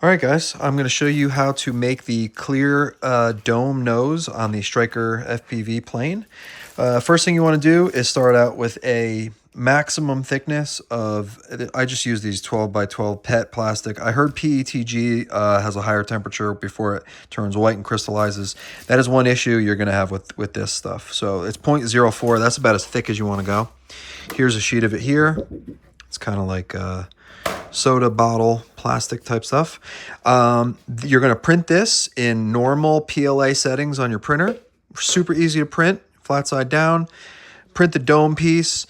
All right, guys, I'm going to show you how to make the clear dome nose on the Stryker FPV plane. First thing you want to do is start out with a maximum thickness of, I just use these 12 by 12 PET plastic. I heard PETG has a higher temperature before it turns white and crystallizes. That is one issue you're going to have with this stuff. So it's 0.04. That's about as thick as you want to go. Here's a sheet of it here. It's kind of like soda bottle plastic type stuff. You're going to print this in normal PLA settings on your printer. Super easy to print, flat side down. Print the dome piece.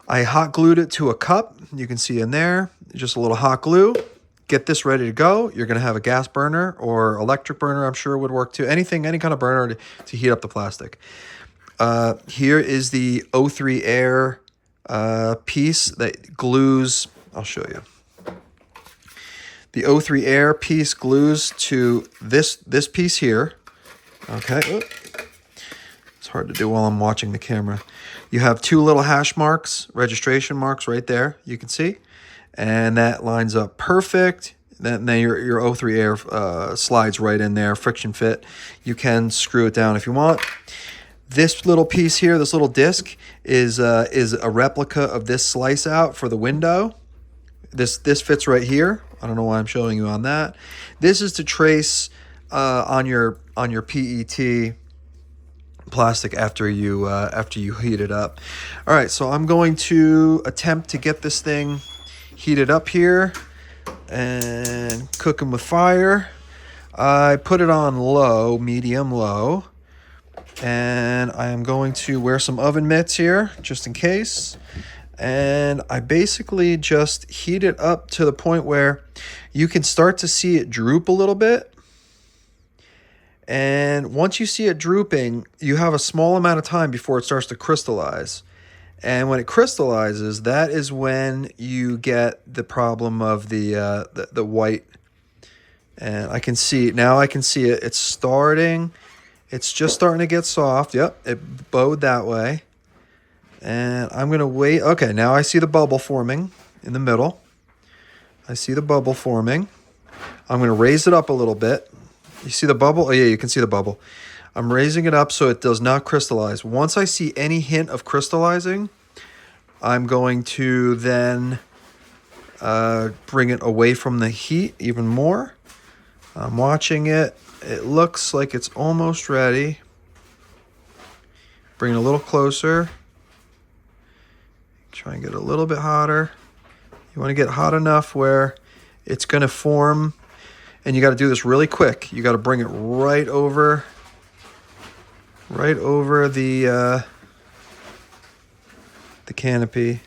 I hot glued it to a cup. You can see in there, just a little hot glue. Get this ready to go. You're going to have a gas burner or electric burner, I'm sure would work too. Anything, any kind of burner to heat up the plastic. Here is the O3 Air piece that glues. I'll show you. The O3 Air piece glues to this piece here. Okay. It's hard to do while I'm watching the camera. You have two little hash marks, registration marks right there, you can see. And that lines up perfect. Then your O3 Air slides right in there, friction fit. You can screw it down if you want. This little piece here, this little disc, is a replica of this slice out for the window. This fits right here. I don't know why I'm showing you on that. This is to trace on your PET plastic after you heat it up. All right, so I'm going to attempt to get this thing heated up here and cooking with fire. I put it on low, medium low, and I am going to wear some oven mitts here just in case. And I basically just heat it up to the point where you can start to see it droop a little bit. And once you see it drooping, you have a small amount of time before it starts to crystallize. And when it crystallizes, that is when you get the problem of the white. And I can see it now. I can see it. It's starting. It's just starting to get soft. Yep, it bowed that way. And I'm going to wait. Okay, now I see the bubble forming in the middle. I see the bubble forming. I'm going to raise it up a little bit. You see the bubble? Oh, yeah, you can see the bubble. I'm raising it up so it does not crystallize. Once I see any hint of crystallizing, I'm going to then bring it away from the heat even more. I'm watching it. It looks like it's almost ready. Bring it a little closer. Try and get a little bit hotter. You want to get hot enough where it's going to form, and you got to do this really quick. You got to bring it right over the canopy.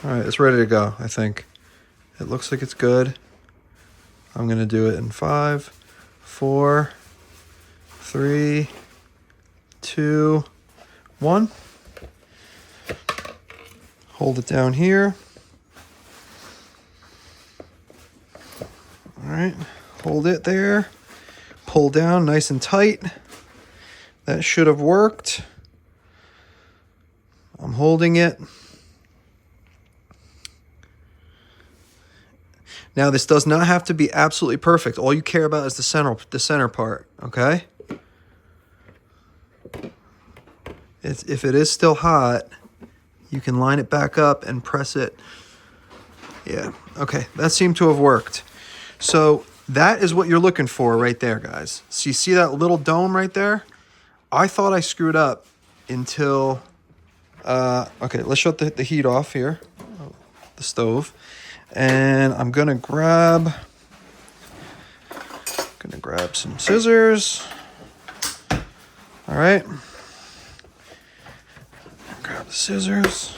All right, it's ready to go, I think. It looks like it's good. I'm going to do it in 5, 4, 3, 2, 1. Hold it down here. All right, hold it there. Pull down nice and tight. That should have worked. I'm holding it. Now, this does not have to be absolutely perfect. All you care about is the center part, okay? If it is still hot, you can line it back up and press it. Yeah, okay, that seemed to have worked. So that is what you're looking for right there, guys. So you see that little dome right there? I thought I screwed up until, okay, let's shut the heat off here, the stove. And I'm gonna grab some scissors. All right. Grab the scissors.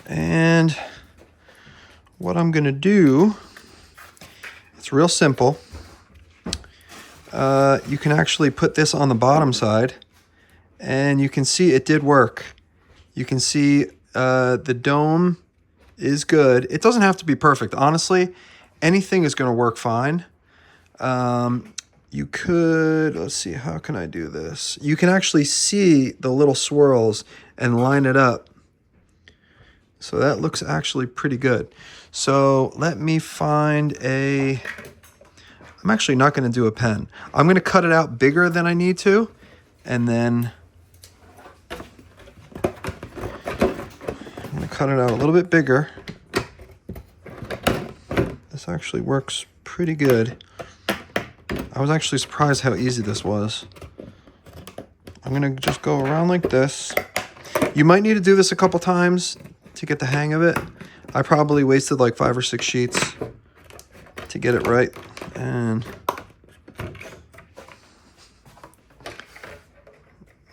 And what I'm gonna do, it's real simple. You can actually put this on the bottom side, and you can see it did work. You can see the dome is good. It doesn't have to be perfect. Honestly, anything is going to work fine. You could, let's see, how can I do this? You can actually see the little swirls and line it up So that looks actually pretty good. So let me find a... I'm actually not going to do a pen. I'm going to cut it out bigger than I need to, and then I'm going to cut it out a little bit bigger. This actually works pretty good. I was actually surprised how easy this was. I'm going to just go around like this. You might need to do this a couple times to get the hang of it. I probably wasted like 5 or 6 sheets to get it right. And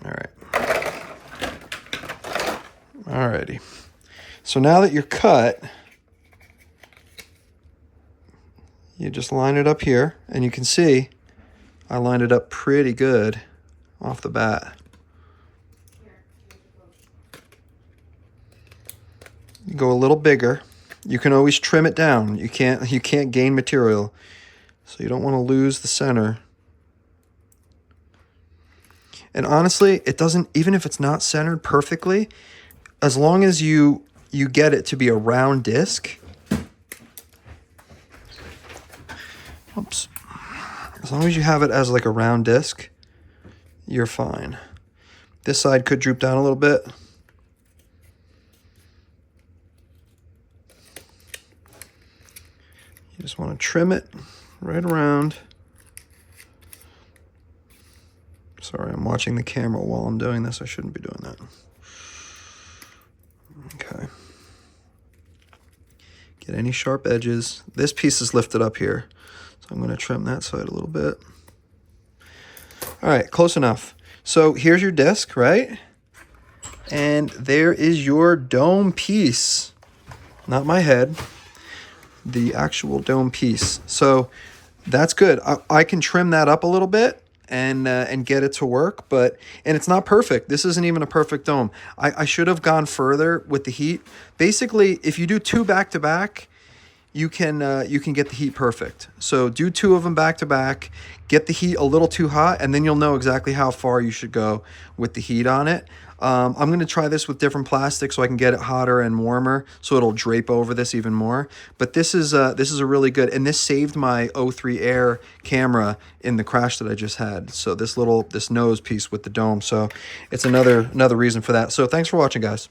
all right. Alrighty. So now that you're cut, you just line it up here, and you can see I lined it up pretty good off the bat. You go a little bigger. You can always trim it down. You can't gain material, so you don't want to lose the center. And honestly, it doesn't, even if it's not centered perfectly, as long as you get it to be a round disc. Oops. As long as you have it as like a round disc, you're fine. This side could droop down a little bit. You just want to trim it right around. Sorry, I'm watching the camera while I'm doing this. I shouldn't be doing that. Okay. Get any sharp edges. This piece is lifted up here, so I'm going to trim that side a little bit. All right, close enough. So here's your disc, right? And there is your dome piece. Not my head. The actual dome piece. So that's good. I can trim that up a little bit and get it to work, and it's not perfect. This isn't even a perfect dome. I should have gone further with the heat. Basically, if you do 2 back to back, you can get the heat perfect. So do 2 of them back to back, get the heat a little too hot, and then you'll know exactly how far you should go with the heat on it. I'm going to try this with different plastics so I can get it hotter and warmer, so it'll drape over this even more. But this is a really good, and this saved my 03 Air camera in the crash that I just had. So this nose piece with the dome. So it's another reason for that. So thanks for watching, guys.